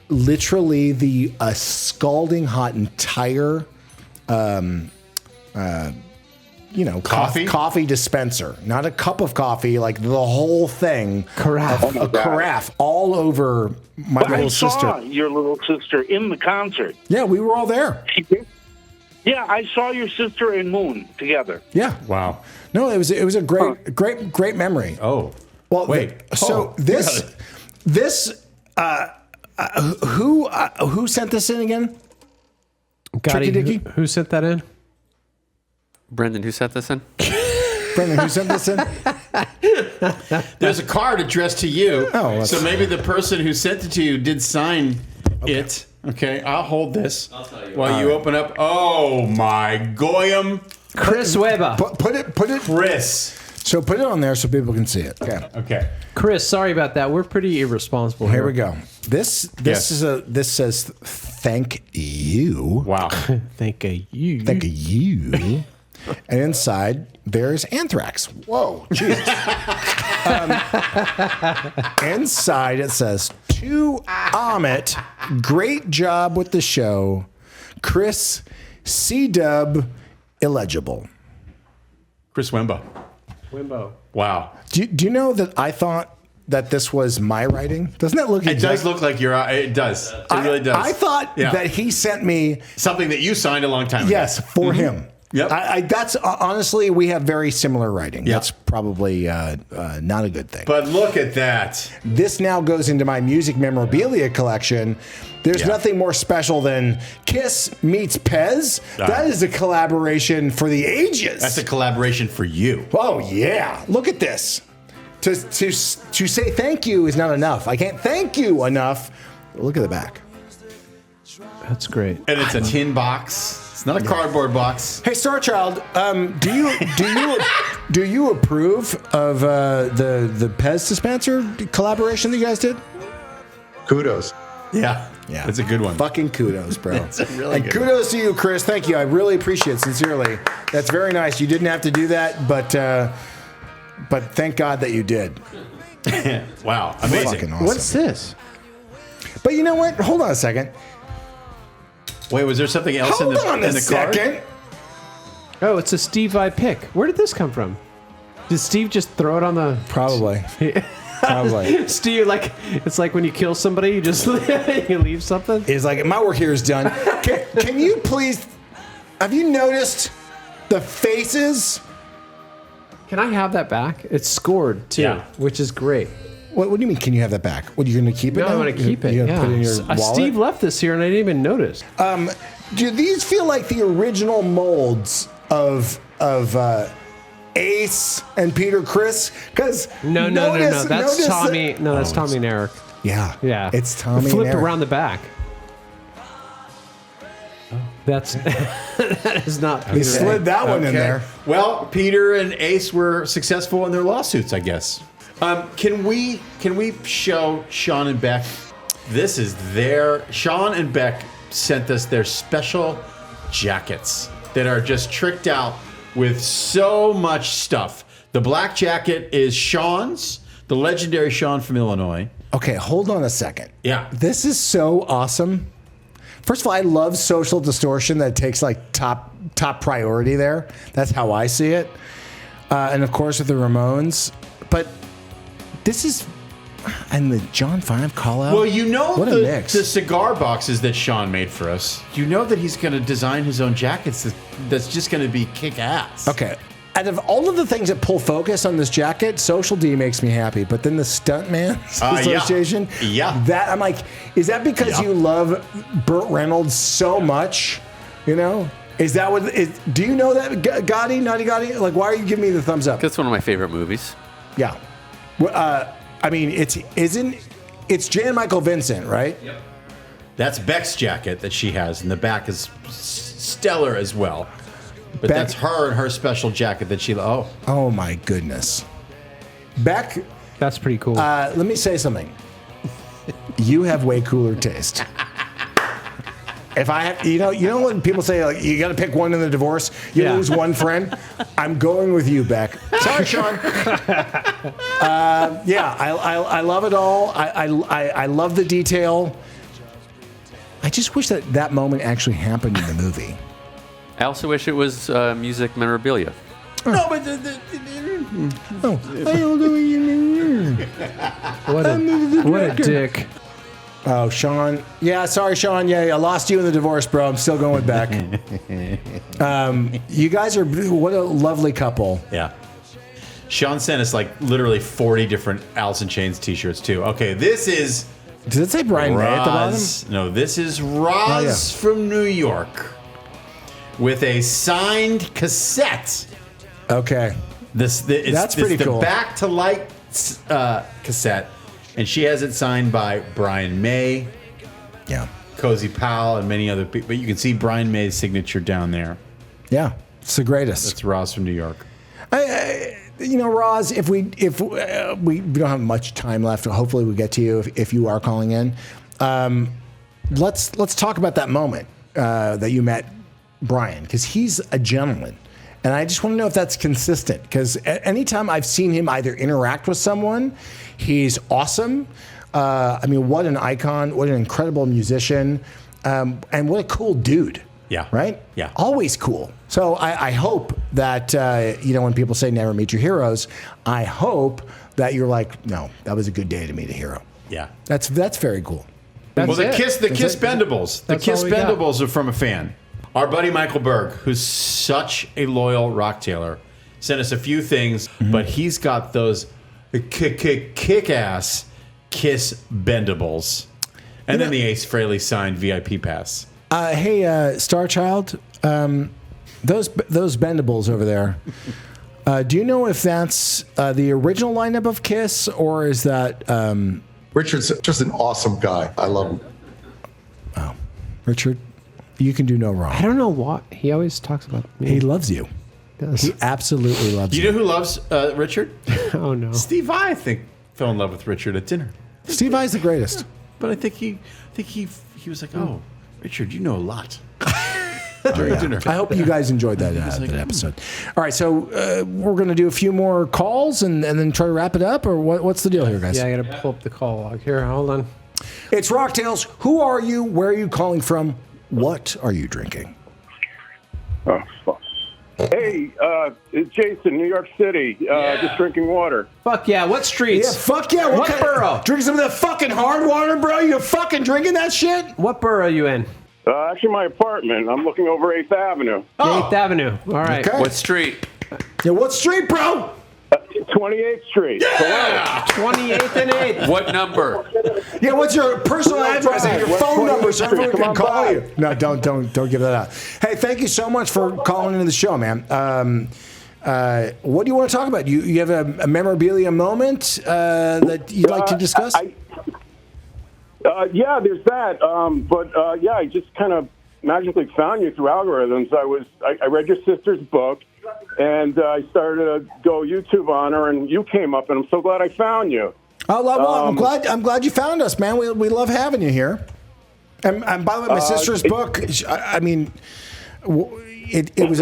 literally a scalding hot entire coffee dispenser, not a cup of coffee, like the whole thing. Carafe. A carafe all over my little sister. I saw your little sister in the concert. Yeah, we were all there. She did? Yeah, I saw your sister and Moon together. Yeah. Wow. No, it was a great memory. Oh. Well, wait. Who sent this in again? Gotti, Tricky Dicky? who sent that in? Brendan, who set this in? Brendan, who sent this in? There's a card addressed to you. Oh, so maybe the person who sent it to you did sign it. Okay, I'll hold this while you open up. Oh my goyim. Chris Weber. Put it. Chris. So put it on there so people can see it. Okay. Okay. Chris, sorry about that. We're pretty irresponsible Here we go. This says thank you. Wow. Thank you. Thank you. And inside there's anthrax. Whoa, Jesus. Inside it says, to Amit, great job with the show. Chris, C-Dub, illegible. Chris Wemba. Wimbo. Wow. Do you know that I thought that this was my writing? Doesn't that look It does look like it does. It really does. I thought that he sent me something that you signed a long time ago. Yes, for him. Yep. That's honestly, we have very similar writing. Yep. That's probably not a good thing. But look at that. This now goes into my music memorabilia collection. There's nothing more special than Kiss meets Pez. That is a collaboration for the ages. That's a collaboration for you. Oh yeah! Look at this. To say thank you is not enough. I can't thank you enough. Look at the back. That's great. And it's a tin box. It's not a cardboard box. Hey, Starchild, do you approve of the Pez dispenser collaboration that you guys did? Kudos. Yeah. Yeah, It's a good one. Fucking kudos, bro. It's a really and good kudos to you, Chris. Thank you. I really appreciate it, sincerely. That's very nice. You didn't have to do that, but thank God that you did. Wow. Amazing. Fucking awesome. What's this? But you know what? Hold on a second. Wait, was there something else Hold in the on a card? second. Oh, it's a Steve Vai pick. Where did this come from? Did Steve just throw it on the? Probably. Probably. Steve, like it's like when you kill somebody, you just you leave something. It's like, my work here is done. Can you please? Have you noticed the faces? Can I have that back? It's scored too, Yeah. which is great. What do you mean? Can you have that back? What, are you going to keep it? No, now? I'm going to keep it. You're gonna Yeah. put it in your wallet? Steve left this here, and I didn't even notice. Do these feel like the original molds of Ace and Peter Chris? Because No. That's Tommy. No, that's Tommy and Eric. Yeah, Yeah, it's Tommy. Flipped and Eric. around the back. That's that is not Peter. He slid that one in Okay. there. Well, Peter and Ace were successful in their lawsuits, I guess. Can we show Sean and Beck? This is Sean and Beck sent us their special jackets that are just tricked out with so much stuff. The black jacket is Sean's, the legendary Sean from Illinois. Okay, hold on a second. Yeah. This is so awesome. First of all, I love social distortion that takes like top priority there. That's how I see it. And of course with the Ramones. But this is, and the John 5 call out. Well, you know what a mix. the cigar boxes that Sean made for us. You know that he's going to design his own jackets that's just going to be kick-ass. Okay. Out of all of the things that pull focus on this jacket, Social D makes me happy. But then the Stuntman Association, Yeah. that I'm like, is that because you love Burt Reynolds so much? You know, is that what? Do you know that Gotti, Naughty Gotti? Like, why are you giving me the thumbs up? That's one of my favorite movies. Yeah. I mean, it's Jan Michael Vincent, right? Yep. That's Beck's jacket that she has, and the back is stellar as well. But Beck- that's her and her special jacket that she. Oh my goodness. Beck, That's pretty cool. let me say something. You have way cooler taste. If I have, you know when people say like you got to pick one in the divorce, you lose one friend. I'm going with you, Beck. Sorry, Sean. I love it all. I love the detail. I just wish that moment actually happened in the movie. I also wish it was music memorabilia. No, but what a dick. Oh, Sean. Yeah, sorry, Sean. Yeah, I lost you in the divorce, bro. I'm still going with Beck. You guys are, what a lovely couple. yeah. Sean sent us like literally 40 different Alice in Chains t-shirts too. Okay, this is Does it say Brian May at the bottom? Roz. No, this is Roz from New York with a signed cassette. Okay. That's pretty cool. The Back to Light cassette, and she has it signed by Brian May, Yeah. Cozy Powell, and many other people. But you can see Brian May's signature down there. Yeah. It's the greatest. That's Roz from New York. Roz, if we don't have much time left, hopefully we get to you if you are calling in. Let's talk about that moment that you met Brian, because he's a gentleman. And I just want to know if that's consistent, because anytime I've seen him either interact with someone, he's awesome. What an icon, what an incredible musician, and what a cool dude. Yeah. Right? Yeah. Always cool. So I hope that, when people say never meet your heroes, I hope that you're like, no, that was a good day to meet a hero. Yeah. That's very cool. That's Well, the it. Kiss Bendables. The That's Kiss all we got. Bendables are from a fan. Our buddy Michael Berg, who's such a loyal rock tailor, sent us a few things, but he's got those kick-ass Kiss Bendables. And then the Ace Frehley signed VIP pass. Hey, Starchild, those bendables over there. Do you know if that's the original lineup of Kiss, or is that Richard's just an awesome guy. I love him. Richard? You can do no wrong. I don't know why. He always talks about me. He loves you. He absolutely loves you. You know who loves Richard? Oh, no. Steve Vai, I think, fell in love with Richard at dinner. Steve Vai's the greatest. But I think he was like, oh, Richard, you know a lot. During dinner. I hope you guys enjoyed that, that episode. All right, so we're going to do a few more calls and then try to wrap it up, or what's the deal here, guys? Yeah, I got to pull up the call log here. Hold on. It's Rocktails. Who are you? Where are you calling from? What are you drinking? Oh, fuck. Hey, it's Jason, New York City. Just drinking water. Fuck yeah. What streets? Yeah, fuck yeah. What borough? Drinking some of that fucking hard water, bro? You fucking drinking that shit? What borough are you in? Actually, my apartment. I'm looking over 8th Avenue. 8th Avenue. All right. Okay. What street? Yeah, what street, bro? 28th Street. Yeah! 28th and 8th. What number? Yeah, what's your personal address and your phone number so everyone can call you? No, don't give that out. Hey, thank you so much for calling into the show, man. What do you want to talk about? You have a memorabilia moment that you'd like to discuss? Yeah, there's that. I just kind of magically found you through algorithms. I read your sister's book, and I started to go YouTube on her, and you came up, and I'm so glad I found you. Oh, well, I'm glad you found us, man. We love having you here. And by the way, my sister's book, I mean, it was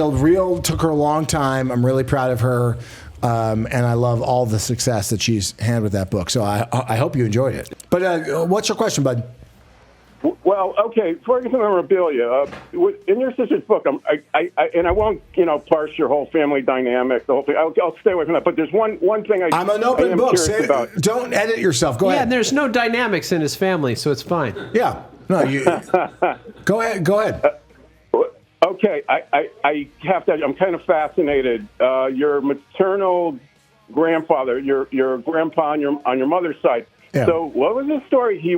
took her a long time. I'm really proud of her. And I love all the success that she's had with that book. So I hope you enjoyed it. But what's your question, bud? Well, okay, for memorabilia, in your sister's book, I won't, parse your whole family dynamic, the whole thing. I'll stay away from that. But there's one thing I'm an open book. About. Don't edit yourself. Go ahead. Yeah, there's no dynamics in his family, so it's fine. Yeah. No, you. Go ahead. Okay, I have to. I'm kind of fascinated. Your maternal grandfather, your grandpa on your mother's side. Yeah. So, what was his story? He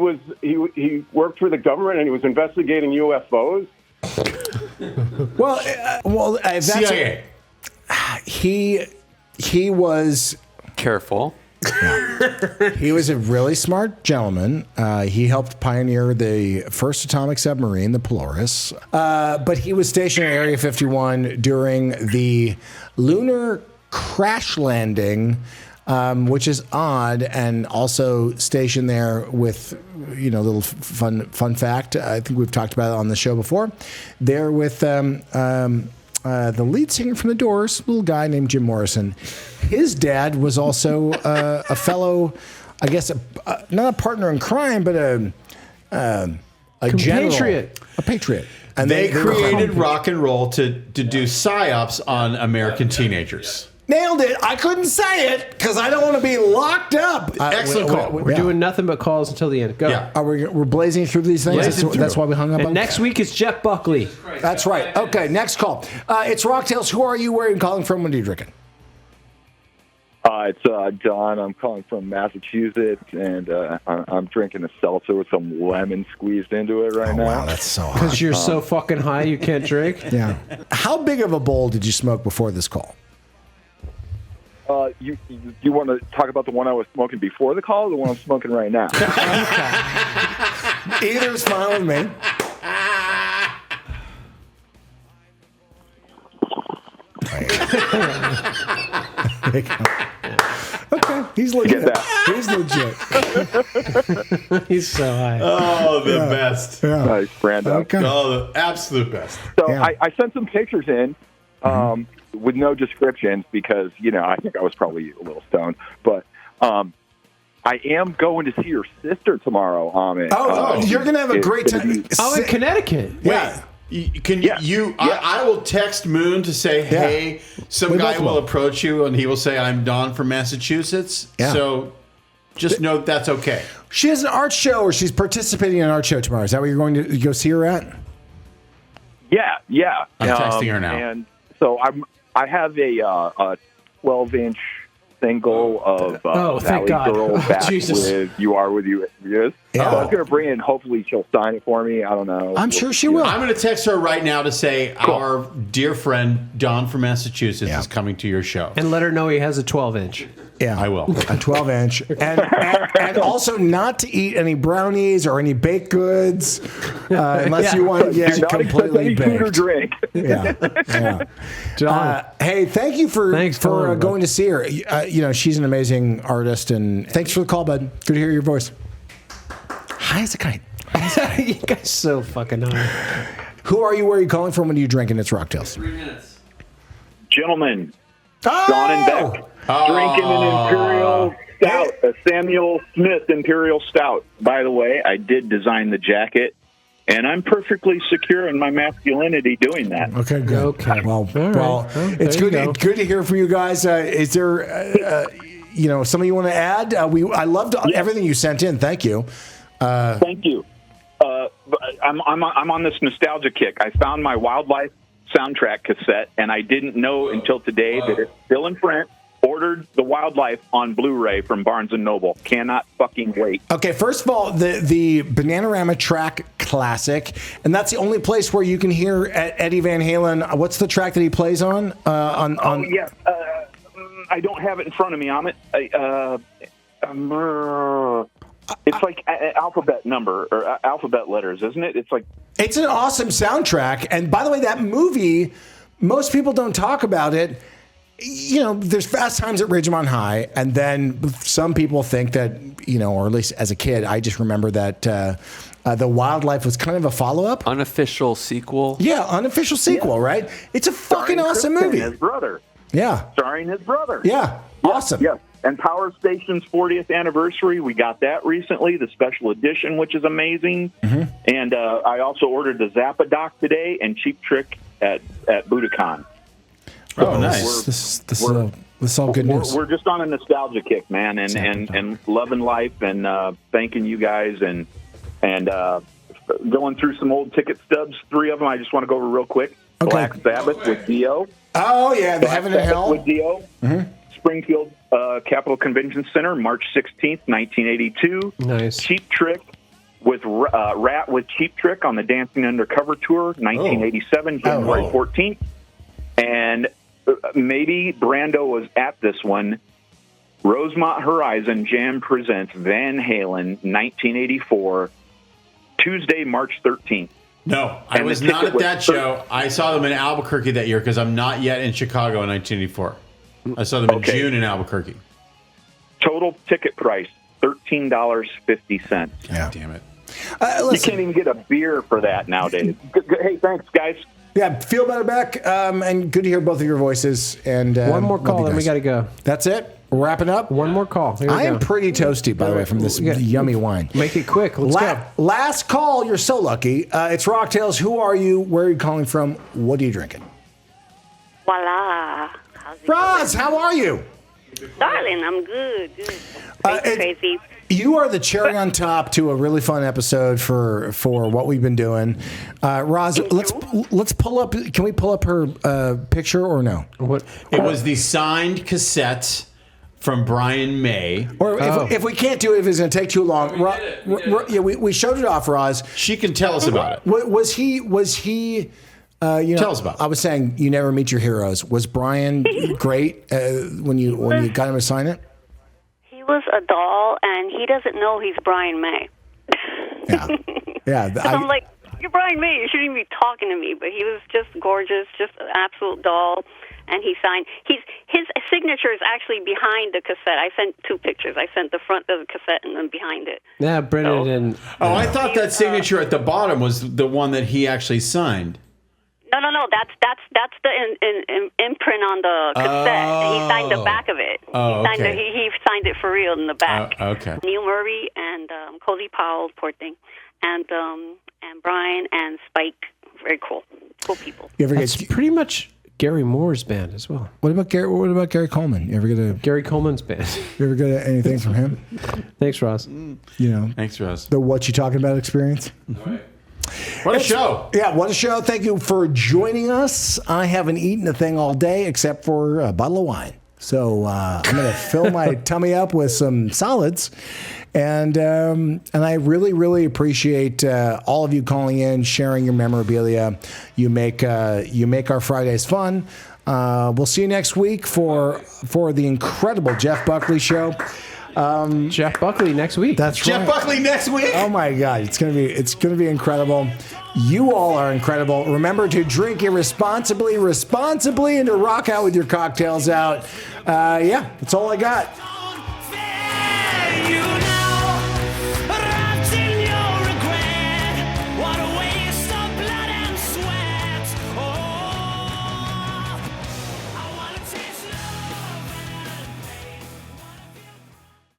worked for the government and he was investigating UFOs. well, that's CIA. He was careful. He was a really smart gentleman. He helped pioneer the first atomic submarine, the Polaris. But he was stationed at Area 51 during the lunar crash landing, which is odd, and also stationed there with, little fun fact. I think we've talked about it on the show before. There with the lead singer from The Doors, little guy named Jim Morrison. His dad was also a fellow, I guess, not a partner in crime, but a general, a patriot. And they created rock and roll to do psyops on American teenagers. Nailed it. I couldn't say it because I don't want to be locked up. Excellent call. We're doing nothing but calls until the end. Go. Yeah. We're blazing through these things. That's why we hung up. And next week is Jeff Buckley. That's right. Okay, next call. It's Rocktails. Who are you? Where are you calling from? What are you drinking? It's Don. I'm calling from Massachusetts, and I'm drinking a seltzer with some lemon squeezed into it now. Wow, that's so hot. Because you're so fucking high you can't drink? Yeah. How big of a bowl did you smoke before this call? You want to talk about the one I was smoking before the call or the one I'm smoking right now? Either's fine with me. Okay, he's legit. He's legit. He's so high. Oh, the best. Yeah. Nice, Brando. Okay. Oh, the absolute best. So I sent some pictures in with no descriptions because, I think I was probably a little stoned. But I am going to see your sister tomorrow, Amit. You're going to have a great time. In Connecticut. Yeah. I will text Moon to say, hey, some guy will approach you and he will say, I'm Don from Massachusetts. Yeah. So just know that's okay. She has an art show, or she's participating in an art show tomorrow. Is that where you're going to go see her at? Yeah. I'm texting her now. And so I have a 12-inch single of Valley Girl back with You Are With You. Yes. Yeah. So I was going to bring it in. Hopefully she'll sign it for me. I don't know. I'm sure she will. I'm going to text her right now to say our dear friend Don from Massachusetts is coming to your show. And let her know he has a 12-inch. Yeah, I will. A 12-inch. And and also not to eat any brownies or any baked goods unless you want Do not completely accept any food or baked. drink. Yeah. John. Hey, thank you for calling, going to see her. She's an amazing artist, and thanks for the call, bud. Good to hear your voice. Hi as a kite. You guys so fucking high. Who are you? Where are you calling from? What are you drinking? It's Rocktails. 3 minutes. Gentlemen, Oh! John and Beck, drinking an Imperial Stout, a Samuel Smith Imperial Stout. By the way, I did design the jacket, and I'm perfectly secure in my masculinity doing that. Okay, good. Okay. Well, Well, it's there you good. go. It's good to hear from you guys. Is there, something you want to add? I loved everything you sent in. Thank you. Thank you. I'm on this nostalgia kick. I found my Wildlife soundtrack cassette, and I didn't know until today that it's still in print. Ordered the Wildlife on Blu-ray from Barnes & Noble. Cannot fucking wait. Okay, first of all, the Bananarama track classic, and that's the only place where you can hear Eddie Van Halen. What's the track that he plays on? Yes. I don't have it in front of me, Amit. It's like alphabet number or alphabet letters, isn't it? It's an awesome soundtrack. And by the way, that movie, most people don't talk about it. There's Fast Times at Ridgemont High, and then some people think that, or at least as a kid, I just remember that the Wildlife was kind of a follow-up. Unofficial sequel. Yeah, unofficial sequel, right? It's a fucking awesome movie. His brother. Yeah. Starring his brother. Yeah. Awesome. Yes. And Power Station's 40th anniversary, we got that recently, the special edition, which is amazing. Mm-hmm. And I also ordered the Zappa doc today and Cheap Trick at Budokan. Oh, nice. This is all good news. We're just on a nostalgia kick, man, and loving life and thanking you guys and going through some old ticket stubs. 3 of them I just want to go over real quick. Okay. Black Sabbath with Dio. Oh, yeah, the Heaven and Hell. With Dio. Mm-hmm. Springfield Capitol Convention Center, March 16th, 1982. Nice. Cheap Trick with Rat with Cheap Trick on the Dancing Undercover Tour, 1987, January 14th. And maybe Brando was at this one. Rosemont Horizon Jam presents Van Halen, 1984, Tuesday, March 13th. No, I was not at that show. I saw them in Albuquerque that year because I'm not yet in Chicago in 1984. I saw them in June in Albuquerque. Total ticket price, $13.50. Yeah. Damn it. You can't even get a beer for that nowadays. Hey, thanks, guys. Yeah, feel better, Beck. And good to hear both of your voices. And One more love call, you then we guys. got to go. That's it? We're wrapping up? One more call. Here we I am go. pretty toasty, by the way, from this yummy wine. Make it quick. Let's go. Last call. You're so lucky. It's Rocktails. Who are you? Where are you calling from? What are you drinking? Voila. Roz, how are you? Darling, I'm good. Crazy. You are the cherry on top to a really fun episode for what we've been doing. Roz, let's pull up. Can we pull up her picture or no? What? It was the signed cassette from Brian May. Or if we can't do it, if it's going to take too long, we showed it off, Roz. She can tell us about it. Was he? Tell us about it. I was saying you never meet your heroes. Was Brian great when you got him to sign it? He was a doll, and he doesn't know he's Brian May. Yeah. Because I'm like, you're Brian May. You shouldn't even be talking to me. But he was just gorgeous, just an absolute doll. And he signed. His signature is actually behind the cassette. I sent 2 pictures. I sent the front of the cassette and then behind it. Yeah, Brendan and... Oh, I thought that signature at the bottom was the one that he actually signed. No. That's the imprint on the cassette. He signed the back of it. He signed it for real in the back. Okay. Neil Murray and Cozy Powell, poor thing, and Brian and Spike. Very cool people. You ever That's pretty much Gary Moore's band as well. What about Gary Coleman? You ever get a Gary Coleman's band? You ever get anything from him? Thanks, Ross. Thanks, Ross. The What You Talking About experience. What a show. Yeah, what a show. Thank you for joining us. I haven't eaten a thing all day except for a bottle of wine. So I'm going to fill my tummy up with some solids. And I really, really appreciate all of you calling in, sharing your memorabilia. You make our Fridays fun. We'll see you next week for the incredible Jeff Buckley show. Jeff Buckley next week. That's Jeff right. Buckley next week. Oh my God, it's gonna be incredible. You all are incredible. Remember to drink irresponsibly, and to rock out with your cocktails out. Yeah, that's all I got.